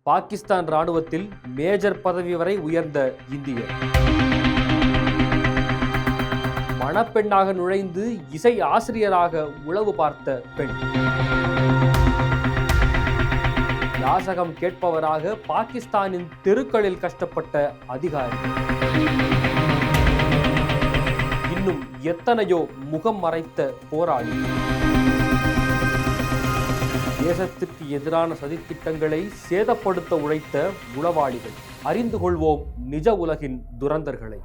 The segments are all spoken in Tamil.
பாகிஸ்தான் ராணுவத்தில் மேஜர் பதவி வரை உயர்ந்த இந்தியர். மணப்பெண்ணாக நுழைந்து இசை ஆசிரியராக உளவு பார்த்த பெண். யாசகம் கேட்பவராக பாகிஸ்தானின் தெருக்களில் கஷ்டப்பட்ட அதிகாரி. இன்னும் எத்தனையோ முகம் மறைத்த போராளி. தேசத்திற்கு எதிரான சதித்திட்டங்களை சேதப்படுத்த உழைத்த உளவாளிகள். அறிந்து கொள்வோம் நிஜ உலகின் துரந்தர்களை.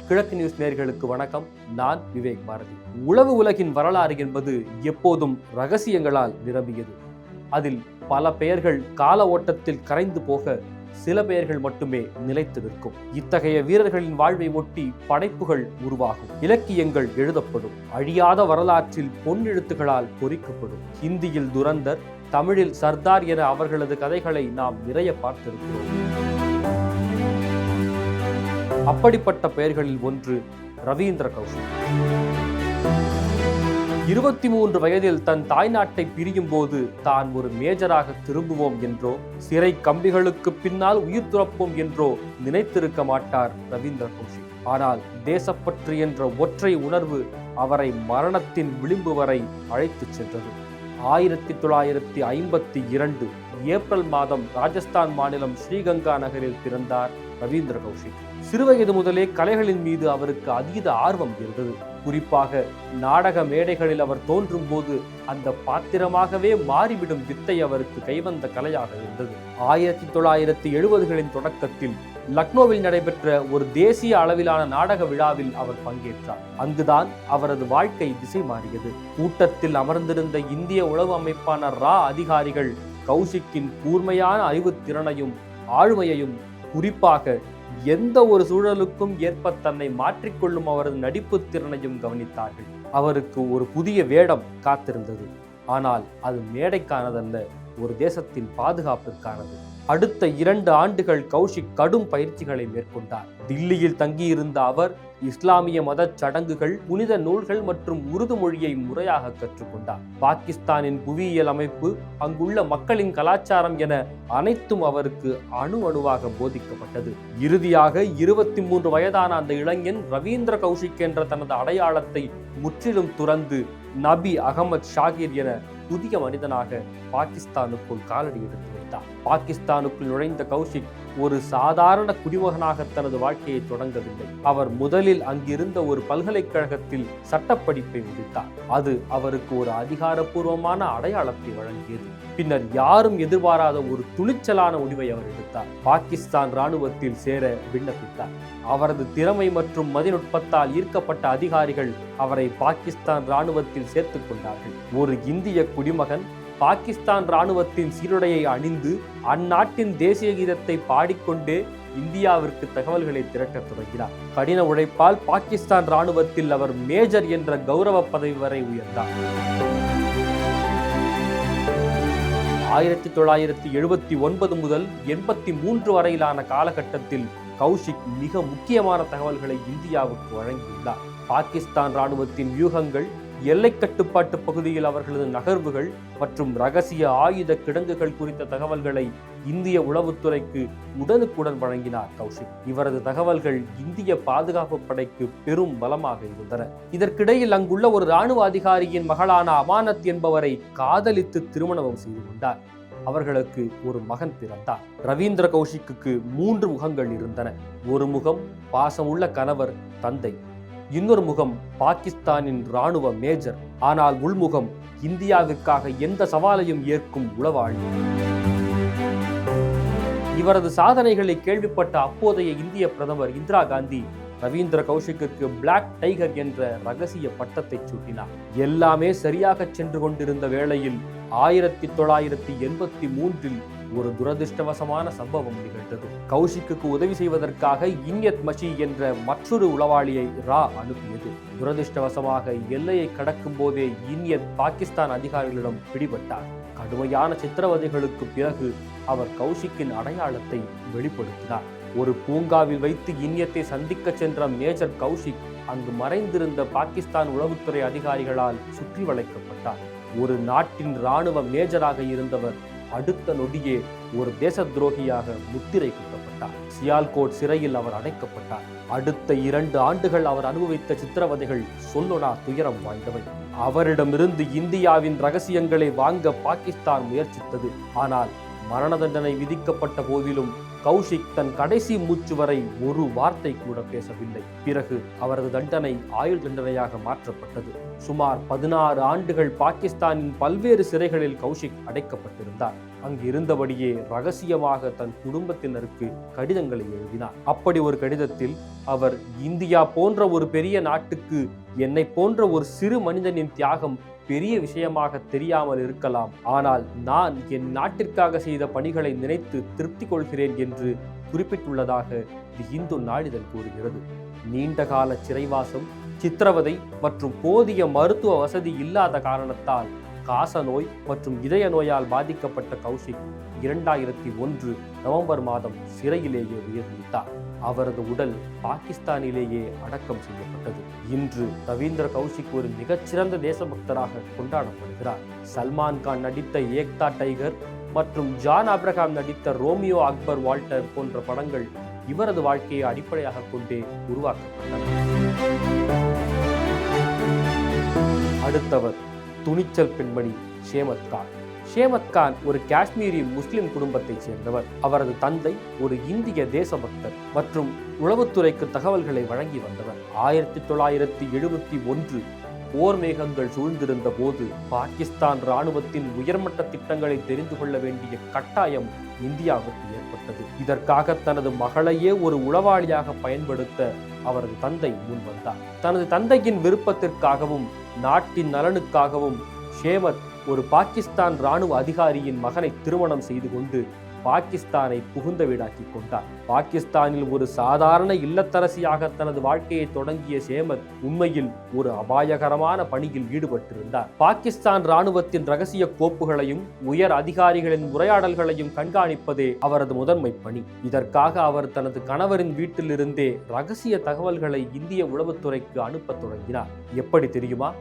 கிழக்கு நியூஸ் நேயர்களுக்கு வணக்கம். நான் விவேக் பாரதி. உளவு உலகின் வரலாறு என்பது எப்போதும் ரகசியங்களால் நிரம்பியது. அதில் பல பெயர்கள் கால ஓட்டத்தில் கரைந்து போக, சில பெயர்கள் மட்டுமே நிலைத்து நிற்கும். இத்தகைய வீரர்களின் வாழ்வை ஒட்டி படைப்புகள் உருவாகும், இலக்கியங்கள் எழுதப்படும், அழியாத வரலாற்றில் பொன்னெழுத்துகளால் பொறிக்கப்படும். ஹிந்தியில் துரந்தர், தமிழில் சர்தார் என அவர்களது கதைகளை நாம் நிறைய பார்த்திருக்கிறோம். அப்படிப்பட்ட பெயர்களில் ஒன்று ரவீந்திர கௌஷிக். 23 வயதில் தன் தாய்நாட்டை பிரியும் போது தான் ஒரு மேஜராக திரும்புவோம் என்றோ, சிறை கம்பிகளுக்கு பின்னால் உயிர் துறப்போம் என்றோ நினைத்திருக்க மாட்டார் ரவீந்திர கௌஷிக். ஆனால் தேசப்பற்று என்ற ஒற்றை உணர்வு அவரை மரணத்தின் விளிம்பு வரை அழைத்துச் சென்றது. 1952 ஏப்ரல் மாதம் ராஜஸ்தான் மாநிலம் ஸ்ரீகங்கா நகரில் பிறந்தார் ரவீந்திர கௌஷிக். சிறுவயது முதலே கலைகளின் மீது அவருக்கு அதீத ஆர்வம் இருந்தது. குறிப்பாக நாடக மேடைகளில் அவர் தோன்றும் போது அந்த பாத்திரமாகவே மாறிவிடும் வித்தை அவருக்கு கைவந்த கலையாக இருந்தது. 1970களின் தொடக்கத்தில் லக்னோவில் நடைபெற்ற ஒரு தேசிய அளவிலான நாடக விழாவில் அவர் பங்கேற்றார். அங்குதான் அவரது வாழ்க்கை திசை மாறியது. கூட்டத்தில் அமர்ந்திருந்த இந்திய உளவு அமைப்பான ரா அதிகாரிகள் கௌஷிக்கின் கூர்மையான அறிவுத்திறனையும் ஆளுமையையும், குறிப்பாக எந்த ஒரு சூழலுக்கும் ஏற்ப தன்னை மாற்றிக்கொள்ளும் அவரது நடிப்பு திறனையும் கவனித்தார்கள். அவருக்கு ஒரு புதிய வேடம் காத்திருந்தது. ஆனால் அது மேடைக்கானதல்ல, ஒரு தேசத்தின் பாதுகாப்பிற்கானது. அடுத்த 2 ஆண்டுகள் கௌஷிக் கடும் பயிற்சிகளை மேற்கொண்டார். தில்லியில் தங்கியிருந்த அவர் இஸ்லாமிய மத சடங்குகள், புனித நூல்கள் மற்றும் உருது மொழியை முறையாக கற்றுக்கொண்டார். பாகிஸ்தானின் புவியியல் அமைப்பு, அங்குள்ள மக்களின் கலாச்சாரம் என அனைத்தும் அவருக்கு அணுவாக போதிக்கப்பட்டது. இறுதியாக 23 வயதான அந்த இளைஞன் ரவீந்திர கௌஷிக் என்ற தனது அடையாளத்தை முற்றிலும் துறந்து நபி அகமது ஷாகிர் என புதிய மனிதனாக பாகிஸ்தானுக்குள் காலடி எடுத்து வைத்தார். பாகிஸ்தானுக்குள் நுழைந்த கௌஷிக் ஒரு சாதாரண குடிமகனாக தனது வாழ்க்கையை தொடங்கவில்லை. அவர் முதலில் அங்கிருந்த ஒரு பல்கலைக்கழகத்தில் சட்டப்படிப்பை முடித்தார். அது அவருக்கு ஒரு அதிகாரப்பூர்வமான அடையாளத்தை வழங்கியது. பின்னர் யாரும் எதிர்பாராத ஒரு துணிச்சலான முடிவை அவர் எடுத்தார். பாகிஸ்தான் ராணுவத்தில் சேர விண்ணப்பித்தார். அவரது திறமை மற்றும் மதிநுட்பத்தால் ஈர்க்கப்பட்ட அதிகாரிகள் அவரை பாகிஸ்தான் ராணுவத்தில் சேர்த்துக் கொண்டார்கள். ஒரு இந்திய குடிமகன் பாகிஸ்தான் ராணுவத்தின் சீருடையை அணிந்து அந்நாட்டின் தேசிய கீதத்தை பாடிக்கொண்டே இந்தியாவிற்கு தகவல்களை திரட்டத் தொடங்கினார். கடின உழைப்பால் பாகிஸ்தான் ராணுவத்தில் அவர் மேஜர் என்ற கௌரவ பதவி வரை உயர்ந்தார். 1979 முதல் 83 வரையிலான காலகட்டத்தில் கௌஷிக் மிக முக்கியமான தகவல்களை இந்தியாவுக்கு வழங்கியுள்ளார். பாகிஸ்தான் ராணுவத்தின் வியூகங்கள், எல்லை கட்டுப்பாட்டு பகுதியில் அவர்களது நகர்வுகள் மற்றும் ரகசிய ஆயுத கிடங்குகள் குறித்த தகவல்களை இந்திய உளவுத்துறைக்கு உடனுக்குடன் வழங்கினார் கௌஷிக். இவரது தகவல்கள் இந்திய பாதுகாப்பு படைக்கு பெரும் பலமாக இருந்தன. இதற்கிடையில் அங்குள்ள ஒரு இராணுவ அதிகாரியின் மகளான அமானத் என்பவரை காதலித்து திருமணம் செய்து கொண்டார். அவர்களுக்கு ஒரு மகன் பிறந்தார். ரவீந்திர கௌஷிக்கு 3 முகங்கள் இருந்தன. ஒரு முகம் பாசமுள்ள கணவர், தந்தை. இன்னொரு முகம் பாகிஸ்தானின் இராணுவ மேஜர். ஆனால் உள்முகம் இந்தியாவிற்காக எந்த சவாலையும் ஏற்கும் உளவாளி. இவரது சாதனைகளை கேள்விப்பட்ட அப்போதைய இந்திய பிரதமர் இந்திரா காந்தி ரவீந்திர கௌஷிக்கு பிளாக் டைகர் என்ற ரகசிய பட்டத்தை சூட்டினார். எல்லாமே சரியாக சென்று கொண்டிருந்த வேளையில் 1983 ஒரு துரதிருஷ்டவசமான சம்பவம் நிகழ்ந்தது. கௌஷிக்கு உதவி செய்வதற்காக இன்யத் மஷி என்ற மற்றொரு உளவாளியை ரா அனுப்பியது. துரதிருஷ்டவசமாக எல்லையை கடக்கும் போதே இன்யத் பாகிஸ்தான் அதிகாரிகளிடம் பிடிபட்டார். கடுமையான சித்திரவதைகளுக்கு பிறகு அவர் கௌஷிக்கின் அடையாளத்தை வெளிப்படுத்தினார். ஒரு பூங்காவில் வைத்து இன்யத்தை சந்திக்க சென்ற மேஜர் கௌஷிக் அங்கு மறைந்திருந்த பாகிஸ்தான் உளவுத்துறை அதிகாரிகளால் சுற்றி வளைக்கப்பட்டார். ஒரு நாட்டின் இராணுவ மேஜராக இருந்தவர் அடுத்த நொடியே ஒரு தேச துரோகியாக முத்திரை குத்தப்பட்டார். சியால்கோட் சிறையில் அவர் அடைக்கப்பட்டார். அடுத்த 2 ஆண்டுகள் அவர் அனுபவித்த சித்திரவதைகள் சொல்லொணா துயரம் வாய்ந்தவை. அவரிடமிருந்து இந்தியாவின் ரகசியங்களை வாங்க பாகிஸ்தான் முயற்சித்தது. ஆனால் மரண தண்டனை விதிக்கப்பட்ட போதிலும் கௌஷிக் தன் கடைசி மூச்சு வரை ஒரு வார்த்தை கூட பேசவில்லை. பிறகு அவரது தண்டனை ஆயுள் தண்டனையாக மாற்றப்பட்டது. சுமார் 16 ஆண்டுகள் பாகிஸ்தானின் பல்வேறு சிறைகளில் கௌஷிக் அடைக்கப்பட்டிருந்தார். அங்கு இருந்தபடியே ரகசியமாக தன் குடும்பத்தினருக்கு கடிதங்களை எழுதினார். அப்படி ஒரு கடிதத்தில் அவர், இந்தியா போன்ற ஒரு பெரிய நாட்டுக்கு என்னை போன்ற ஒரு சிறு மனிதனின் தியாகம் பெரிய விஷயமாக தெரியாமல் இருக்கலாம், ஆனால் நான் என் நாட்டிற்காக செய்த பணிகளை நினைத்து திருப்தி கொள்கிறேன் என்று குறிப்பிட்டுள்ளதாக தி இந்து நாளிதழ் கூறுகிறது. நீண்டகால சிறைவாசம், சித்திரவதை மற்றும் போதிய மருத்துவ வசதி இல்லாத காரணத்தால் காச நோய் மற்றும் இதய நோயால் பாதிக்கப்பட்ட கௌஷிக் 2001 நவம்பர் மாதம் சிறையிலேயே உயிர்நீத்தார். அவரது உடல் பாகிஸ்தானிலேயே அடக்கம் செய்யப்பட்டது. இன்று ரவீந்திர கௌஷிக் ஒரு மிகச்சிறந்த தேசபக்தராக கொண்டாடப்படுகிறார். சல்மான் கான் நடித்த ஏக்தா டைகர் மற்றும் ஜான் ஆப்ரஹாம் நடித்த ரோமியோ அக்பர் வால்டர் போன்ற படங்கள் இவரது வாழ்க்கையை அடிப்படையாக கொண்டே உருவாக்கப்பட்டன. அடுத்தவர் துணிச்சல் பெண்மணி ஷேமத் கான். ஷேமத் கான் ஒரு காஷ்மீரி முஸ்லிம் குடும்பத்தைச் சேர்ந்தவர். அவரது தந்தை ஒரு இந்திய தேசபக்தர் மற்றும் உளவுத்துறைக்கு தகவல்களை வழங்கி வந்தவர். 1971 போர் மேகங்கள் சூழ்ந்திருந்த போது பாகிஸ்தான் இராணுவத்தின் உயர்மட்ட திட்டங்களை தெரிந்து கொள்ள வேண்டிய கட்டாயம் இந்தியாவுக்கு ஏற்பட்டது. இதற்காக தனது மகளையே ஒரு உளவாளியாக பயன்படுத்த அவரது தந்தை முன்வந்தார். தனது தந்தையின் விருப்பத்திற்காகவும் நாட்டின் நலனுக்காகவும் ஷேமத் ஒரு பாகிஸ்தான் இராணுவ அதிகாரியின் மகனை திருமணம் செய்து கொண்டு பாகிஸ்தானை புகுந்த வீடாக்கி கொண்டார். பாகிஸ்தானில் ஒரு சாதாரண இல்லத்தரசியாக தனது வாழ்க்கையை தொடங்கிய ஷேமத் உண்மையில் ஒரு அபாயகரமான பணியில் ஈடுபட்டிருந்தார். பாகிஸ்தான் இராணுவத்தின் ரகசிய கோப்புகளையும் உயர் அதிகாரிகளின் உரையாடல்களையும் கண்காணிப்பதே அவரது முதன்மை பணி. இதற்காக அவர் தனது கணவரின் வீட்டிலிருந்தே ரகசிய தகவல்களை இந்திய உளவுத்துறைக்கு அனுப்ப தொடங்கினார். எப்படி தெரியுமா?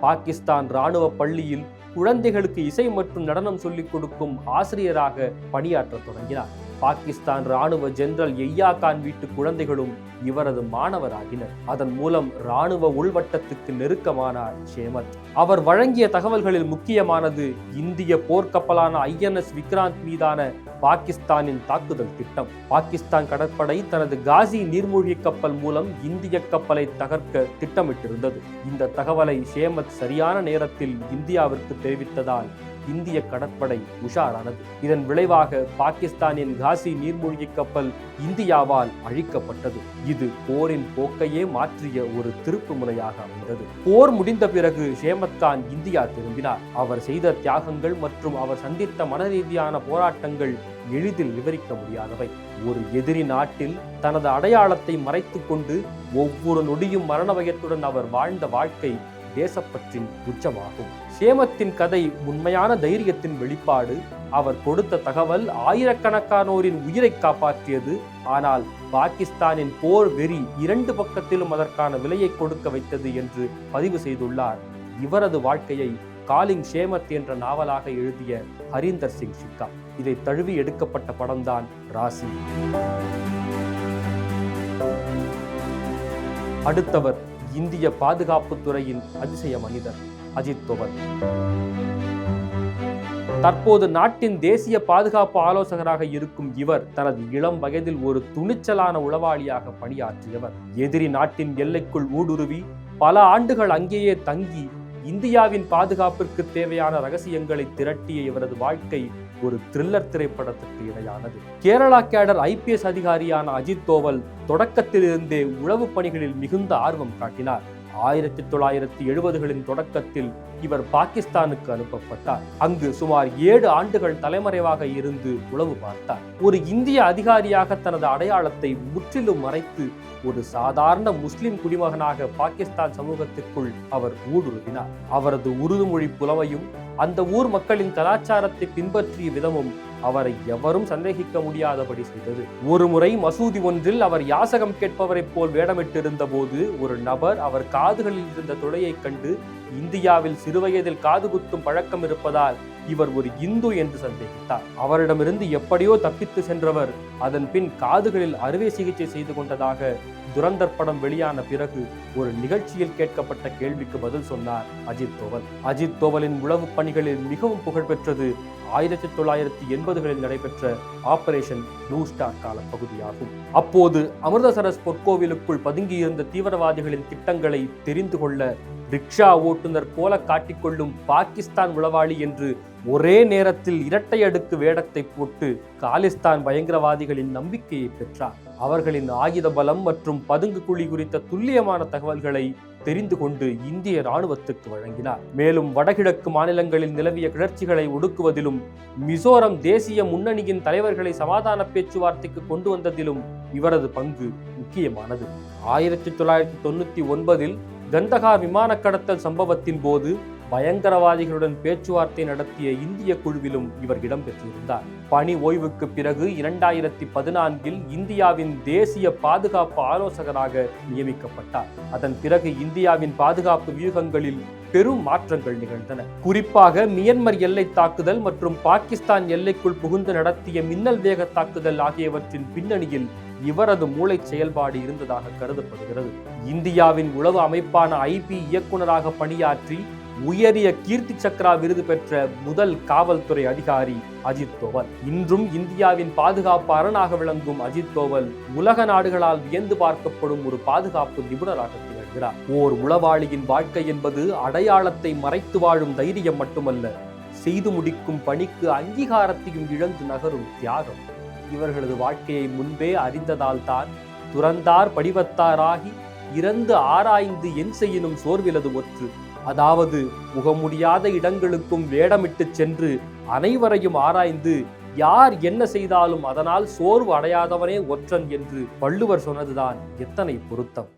பாகிஸ்தான் இராணுவ பள்ளியில் குழந்தைகளுக்கு இசை மற்றும் நடனம் சொல்லிக் கொடுக்கும் ஆசிரியராக பணியாற்ற தொடங்கினார். பாகிஸ்தான் இராணுவ ஜெனரல் யஹ்யா கான் வீட்டு குழந்தைகளும் இவரது மாணவராகினர். அதன் மூலம் இராணுவ உள்வட்டத்துக்கு நெருக்கமானார் ஷேமத். அவர் வழங்கிய தகவல்களில் முக்கியமானது இந்திய போர்க்கப்பலான INS விக்ராந்த் மீதான பாகிஸ்தானின் தாக்குதல் திட்டம். பாகிஸ்தான் கடற்படை தனது காசி நீர்மூழ்கி கப்பல் மூலம் இந்திய கப்பலை தகர்க்க திட்டமிட்டிருந்தது. இந்த தகவலை ஷேமத் சரியான நேரத்தில் இந்தியாவிற்கு தெரிவித்ததால் இந்திய கடற்படை உஷாரானது. இதன் விளைவாக பாகிஸ்தானின் காசி நீர்மூழ்கி கப்பல் இந்தியாவால் அழிக்கப்பட்டது. இது போரின் போக்கையே மாற்றிய ஒரு திருப்பு முனையாக அமைந்தது. போர் முடிந்த பிறகு ஷேமத் கான் இந்தியா திரும்பினார். அவர் செய்த தியாகங்கள் மற்றும் அவர் சந்தித்த மனரீதியான போராட்டங்கள் எளிதில் விவரிக்க முடியாதவை. ஒரு எதிரி நாட்டில் தனது அடையாளத்தை மறைத்துக் கொண்டு ஒவ்வொரு நொடியும் மரண பயத்துடன் அவர் வாழ்ந்த வாழ்க்கை தேசப்பற்றின் உச்சமாகும். ஷேமத்தின் கதை உண்மையான தைரியத்தின் வெளிப்பாடு. அவர் கொடுத்த தகவல் ஆயிரக்கணக்கானோரின் உயிரை காப்பாற்றியது. ஆனால் பாகிஸ்தானின் போர் வெறி 2 பக்கத்திலும் அதற்கான விலையை கொடுக்க வைத்தது என்று பதிவு செய்துள்ளார். இவரது வாழ்க்கையை காலிங் ஷேமத் என்ற நாவலாக எழுதிய ஹரீந்தர் சிங் சிக்கா. இதை தழுவி எடுக்கப்பட்ட படம்தான் ராசி. அடுத்தவர் இந்திய பாதுகாப்பு துறையின் அதிசய மனிதர் அஜித் தோவல். தற்போது நாட்டின் தேசிய பாதுகாப்பு ஆலோசகராக இருக்கும் இவர் தனது இளம் வயதில் ஒரு துணிச்சலான உளவாளியாக பணியாற்றியவர். எதிரி நாட்டின் எல்லைக்குள் ஊடுருவி பல ஆண்டுகள் அங்கேயே தங்கி இந்தியாவின் பாதுகாப்பிற்கு தேவையான ரகசியங்களை திரட்டிய இவரது வாழ்க்கை ஒரு த்ரில்லர் திரைப்படத்திற்கு இணையானது. கேரளா கேடர் IPS அதிகாரியான அஜித் தோவல் தொடக்கத்திலிருந்தே உளவு பணிகளில் மிகுந்த ஆர்வம் காட்டினார். 1970களின் தொடக்கத்தில் இவர் பாகிஸ்தானுக்கு அனுப்பப்பட்டார். அங்கு சுமார் 7 ஆண்டுகள் தலைமறைவாக இருந்து உளவு பார்த்தார். ஒரு இந்திய அதிகாரியாக தனது அடையாளத்தை முற்றிலும் மறைத்து ஒரு சாதாரண முஸ்லிம் குடிமகனாக பாகிஸ்தான் சமூகத்திற்குள் அவர் ஊடுருவினார். அவரது உருது மொழி புலமையும் அந்த ஊர் மக்களின் கலாச்சாரத்தை பின்பற்றிய விதமும் அவரை எவரும் சந்தேகிக்க முடியாதபடி செய்தது. ஒரு முறை மசூதி ஒன்றில் அவர் யாசகம் கேட்பவரைப் போல் வேடமிட்டிருந்த போது ஒரு நபர் அவர் காதுகளில் இருந்த துளையை கண்டு இந்தியாவில் சிறுவயதில் காது குத்தும் பழக்கம் இருப்பதால் இவர் ஒரு இந்து என்று சந்தேகித்தார். அவரிடமிருந்து எப்படியோ தப்பித்து சென்றவர் அதன் பின் காதுகளில் அறுவை சிகிச்சை செய்து கொண்டதாக துரந்தர் படம் வெளியான பிறகு ஒரு நிகழ்ச்சியில் கேட்கப்பட்ட கேள்விக்கு பதில் சொன்னார் அஜித் தோவல். அஜித் தோவலின் உளவு பணிகளில் மிகவும் புகழ்பெற்றது 1980களில் நடைபெற்ற ஆபரேஷன் ப்ளூ ஸ்டார் கால பகுதியாகும். அப்போது அமிர்தசரஸ் பொற்கோவிலுக்குள் பதுங்கியிருந்த தீவிரவாதிகளின் திட்டங்களை தெரிந்து கொள்ள ரிக்ஷா ஓட்டுநர் போல காட்டிக்கொள்ளும் பாகிஸ்தான் உளவாளி என்று ஒரே நேரத்தில் இரட்டை அடுக்கு வேடத்தை போட்டு காலிஸ்தான் பயங்கரவாதிகளின் நம்பிக்கையை பெற்றார். அவர்களின் ஆயுத பலம் மற்றும் பதுங்கு குழி குறித்த துல்லியமான தகவல்களை தெரிந்து கொண்டு இந்திய ராணுவத்துக்கு வழங்கினார். மேலும் வடகிழக்கு மாநிலங்களில் நிலவிய கிளர்ச்சிகளை ஒடுக்குவதிலும் மிசோரம் தேசிய முன்னணியின் தலைவர்களை சமாதான பேச்சுவார்த்தைக்கு கொண்டு வந்ததிலும் இவரது பங்கு முக்கியமானது. 1999இல் கந்தகார் விமான கடத்தல் சம்பவத்தின் போது பயங்கரவாதிகளுடன் பேச்சுவார்த்தை நடத்திய இந்திய குழுவிலும் இவர் இடம்பெற்றிருந்தார். பணி ஓய்வுக்கு பிறகு 2014இல் இந்தியாவின் தேசிய பாதுகாப்பு ஆலோசகராக நியமிக்கப்பட்டார். அதன் பிறகு இந்தியாவின் பாதுகாப்பு வியூகங்களில் பெரும் மாற்றங்கள் நிகழ்ந்தன. குறிப்பாக மியன்மர் எல்லை தாக்குதல் மற்றும் பாகிஸ்தான் எல்லைக்குள் புகுந்து நடத்திய மின்னல் வேக தாக்குதல் ஆகியவற்றின் பின்னணியில் இவரது மூளை செயல்பாடு இருந்ததாக கருதப்படுகிறது. இந்தியாவின் உளவு அமைப்பான IB இயக்குநராக பணியாற்றி உயரிய கீர்த்தி சக்ரா விருது பெற்ற முதல் காவல்துறை அதிகாரி அஜித் தோவல். இன்றும் இந்தியாவின் பாதுகாப்பு அரணாக விளங்கும் அஜித் தோவல் உலக நாடுகளால் வியந்து பார்க்கப்படும் ஒரு பாதுகாப்பு நிபுணராக திகழ்கிறார். ஓர் உளவாளியின் வாழ்க்கை என்பது அடையாளத்தை மறைத்து வாழும் தைரியம் மட்டுமல்ல, செய்து முடிக்கும் பணிக்கு அங்கீகாரத்தையும் இழந்து நகரும் தியாகம். இவர்களது வாழ்க்கையை முன்பே அறிந்ததால் தான் துறந்தார் படிவத்தாராகி இறந்து ஆராய்ந்து என் செய்யினும் சோர்விலது ஒற்று. அதாவது முகமுடியாத இடங்களுக்கும் வேடமிட்டு சென்று அனைவரையும் ஆராய்ந்து யார் என்ன செய்தாலும் அதனால் சோர்வு அடையாதவனே ஒற்றன் என்று வள்ளுவர் சொன்னதுதான் எத்தனை பொருத்தம்.